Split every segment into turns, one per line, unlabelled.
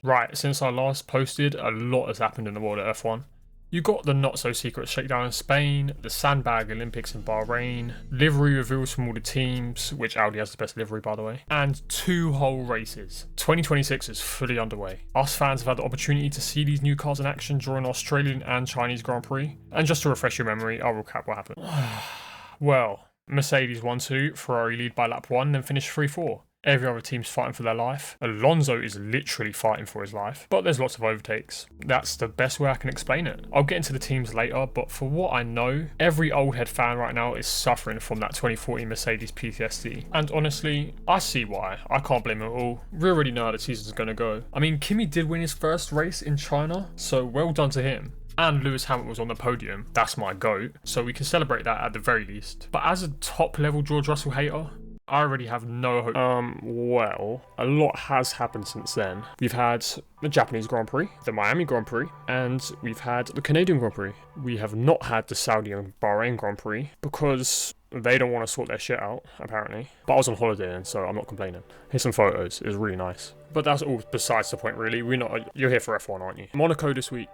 Right, since I last posted, a lot has happened in the world of F1. You got the not-so-secret shakedown in Spain, the sandbag Olympics in Bahrain, livery reveals from all the teams, which Audi has the best livery by the way, and 2 whole races. 2026 is fully underway. Us fans have had the opportunity to see these new cars in action during Australian and Chinese Grand Prix, and just to refresh your memory, I'll recap what happened. Well, Mercedes won 2, Ferrari lead by lap 1, then finished 3-4. Every other team's fighting for their life. Alonso is literally fighting for his life, but there's lots of overtakes. That's the best way I can explain it. I'll get into the teams later, but for what I know, every old head fan right now is suffering from that 2014 Mercedes PTSD. And honestly, I see why. I can't blame them at all. We already know how the season's gonna go. I mean, Kimi did win his first race in China, so well done to him. And Lewis Hamilton was on the podium. That's my GOAT, so we can celebrate that at the very least. But as a top level George Russell hater, I already have no hope. Well, a lot has happened since then. We've had the Japanese Grand Prix, the Miami Grand Prix, and we've had the Canadian Grand Prix. We have not had the Saudi and Bahrain Grand Prix because they don't want to sort their shit out, apparently. But I was on holiday then, so I'm not complaining. Here's some photos. It was really nice. But that's all besides the point, really. You're here for F1, aren't you? Monaco this week.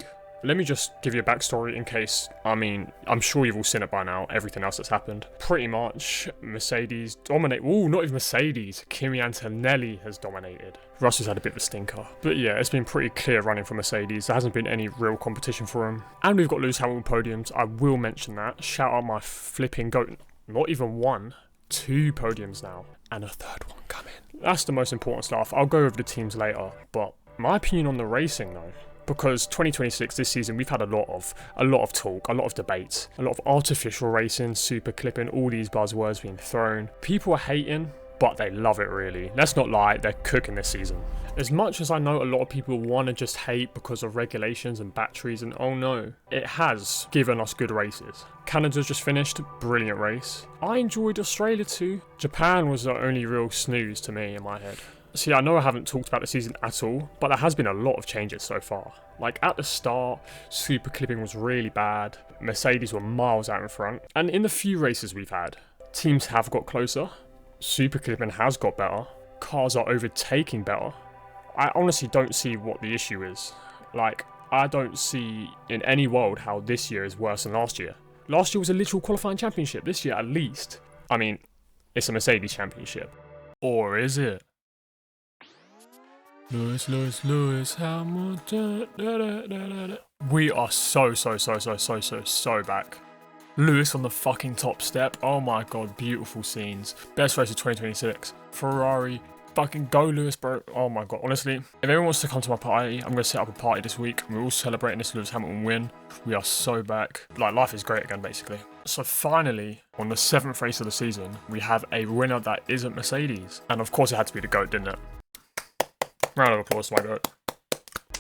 Let me just give you a backstory in case, I'm sure you've all seen it by now, everything else that's happened. Pretty much, Mercedes dominate. Ooh, not even Mercedes. Kimi Antonelli has dominated. Russell's had a bit of a stinker. But yeah, it's been pretty clear running for Mercedes. There hasn't been any real competition for him. And we've got Lewis Hamilton podiums. I will mention that. Shout out my flipping GOAT. Not even 1, 2 podiums now. And a 3rd one coming. That's the most important stuff. I'll go over the teams later. But my opinion on the racing though. Because 2026, this season, we've had a lot of talk, a lot of debates, a lot of artificial racing, super clipping, all these buzzwords being thrown. People are hating, but they love it really. Let's not lie, they're cooking this season. As much as I know a lot of people want to just hate because of regulations and batteries and oh no, it has given us good races. Canada's just finished, brilliant race. I enjoyed Australia too. Japan was the only real snooze to me in my head. See, I know I haven't talked about the season at all, but there has been a lot of changes so far. Like at the start, super clipping was really bad, Mercedes were miles out in front, and in the few races we've had, teams have got closer, super clipping has got better, cars are overtaking better. I honestly don't see what the issue is. Like, I don't see in any world how this year is worse than last year. Last year was a literal qualifying championship, this year at least. I mean, it's a Mercedes championship. Or is it? Lewis Hamilton. We are so back. Lewis on the fucking top step. Oh my god, beautiful scenes. Best race of 2026. Ferrari. Fucking go Lewis, bro. Oh my god, honestly. If everyone wants to come to my party, I'm going to set up a party this week. We're all celebrating this Lewis Hamilton win. We are so back. Like, life is great again, basically. So finally, on the 7th race of the season, we have a winner that isn't Mercedes. And of course it had to be the GOAT, didn't it? Round of applause to my GOAT.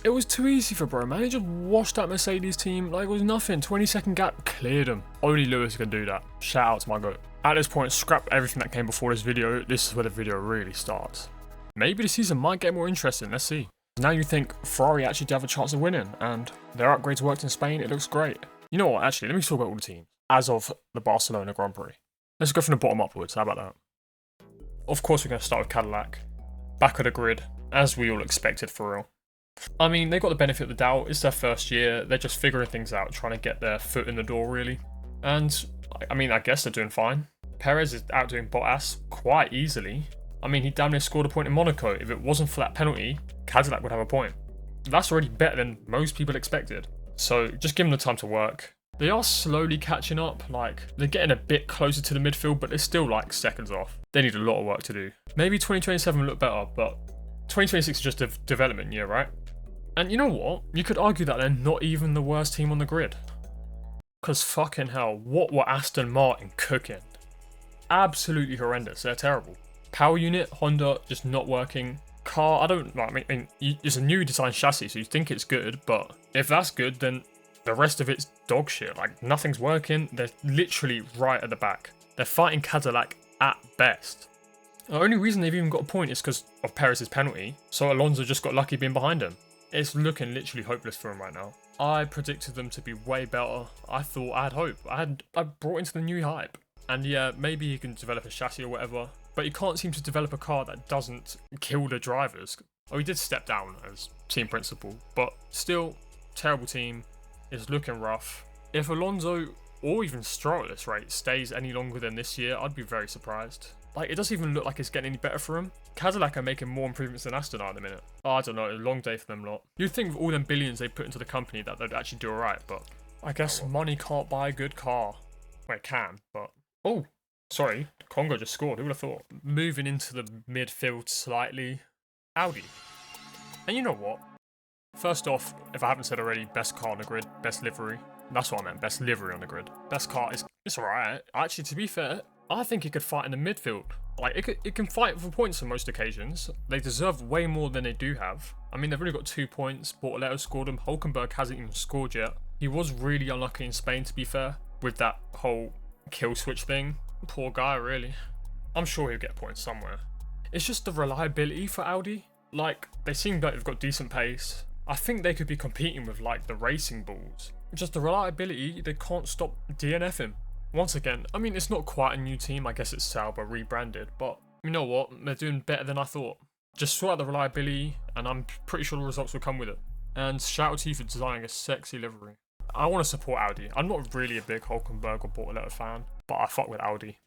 It was too easy for bro, man. He just washed that Mercedes team like it was nothing. 20-second gap, cleared him. Only Lewis can do that. Shout out to my GOAT. At this point, scrap everything that came before this video. This is where the video really starts. Maybe the season might get more interesting, let's see. Now you think Ferrari actually do have a chance of winning, and their upgrades worked in Spain, it looks great. You know what, actually, let me talk about all the teams. As of the Barcelona Grand Prix. Let's go from the bottom upwards, how about that? Of course we're going to start with Cadillac. Back of the grid, as we all expected for real. I mean, they got the benefit of the doubt, it's their first year, they're just figuring things out, trying to get their foot in the door really. And, I mean, I guess they're doing fine. Perez is outdoing Bottas quite easily. I mean, he damn near scored a point in Monaco. If it wasn't for that penalty, Cadillac would have a point. That's already better than most people expected. So, just give them the time to work. They are slowly catching up, like, they're getting a bit closer to the midfield, but they're still like seconds off. They need a lot of work to do. Maybe 2027 will look better, but 2026 is just a development year, right? And you know what? You could argue that they're not even the worst team on the grid. Because fucking hell, what were Aston Martin cooking? Absolutely horrendous, they're terrible. Power unit, Honda, just not working. Car, it's a new design chassis, so you think it's good, but if that's good, then the rest of it's dog shit. Like, nothing's working, they're literally right at the back. They're fighting Cadillac at best. The only reason they've even got a point is because of Perez's penalty, so Alonso just got lucky being behind him. It's looking literally hopeless for him right now. I predicted them to be way better. I thought I had hope. I brought into the new hype. And yeah, maybe he can develop a chassis or whatever, but he can't seem to develop a car that doesn't kill the drivers. Oh, he did step down as team principal, but still, terrible team. Is looking rough. If Alonso or even Stroll at this rate stays any longer than this year, I'd be very surprised. Like, it doesn't even look like it's getting any better for him. Cadillac are making more improvements than Aston are at the minute. Oh, I don't know, a long day for them lot. You'd think with all them billions they put into the company that they'd actually do alright, but I guess money can't buy a good car. Well, it can, but... Oh, sorry, Congo just scored, who would have thought? Moving into the midfield slightly, Audi. And you know what? First off, if I haven't said already, best car on the grid, best livery. That's what I meant, best livery on the grid. Best car is, it's alright. Actually, to be fair, I think it could fight in the midfield. Like, it can fight for points on most occasions. They deserve way more than they do have. I mean, they've only got 2 points. Bortoletto scored them. Hulkenberg hasn't even scored yet. He was really unlucky in Spain, to be fair, with that whole kill switch thing. Poor guy, really. I'm sure he'll get points somewhere. It's just the reliability for Audi. Like, they seem like they've got decent pace. I think they could be competing with, like, the racing bulls. Just the reliability, they can't stop DNFing. Once again, I mean, it's not quite a new team. I guess it's Sauber rebranded, but you know what? They're doing better than I thought. Just sort out the reliability, and I'm pretty sure the results will come with it. And shout out to you for designing a sexy livery. I want to support Audi. I'm not really a big Hulkenberg or Bortoletto fan, but I fuck with Audi.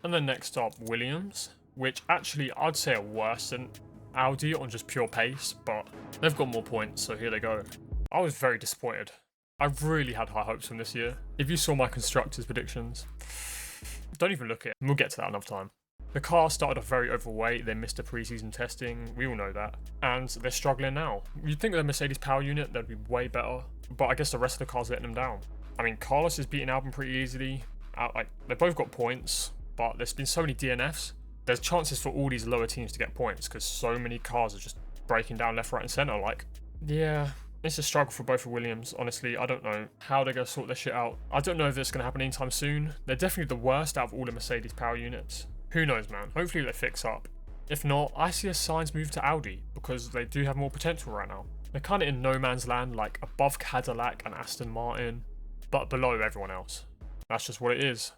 And then next up, Williams, which actually I'd say are worse than Audi on just pure pace, but they've got more points, so here they go. I was very disappointed. I really had high hopes from this year. If you saw my constructors' predictions, don't even look at it. We'll get to that another time. The car started off very overweight, they missed the preseason testing, we all know that, and they're struggling now. You'd think with the Mercedes power unit they'd be way better, but I guess the rest of the car's letting them down. I mean, Carlos is beating Albon pretty easily. Like, they've both got points, but there's been so many DNFs. There's chances for all these lower teams to get points because so many cars are just breaking down left, right, and centre. Like, yeah, it's a struggle for both of Williams. Honestly, I don't know how they're going to sort their shit out. I don't know if it's going to happen anytime soon. They're definitely the worst out of all the Mercedes power units. Who knows, man? Hopefully they fix up. If not, I see a signs move to Audi because they do have more potential right now. They're kind of in no man's land, like above Cadillac and Aston Martin, but below everyone else. That's just what it is.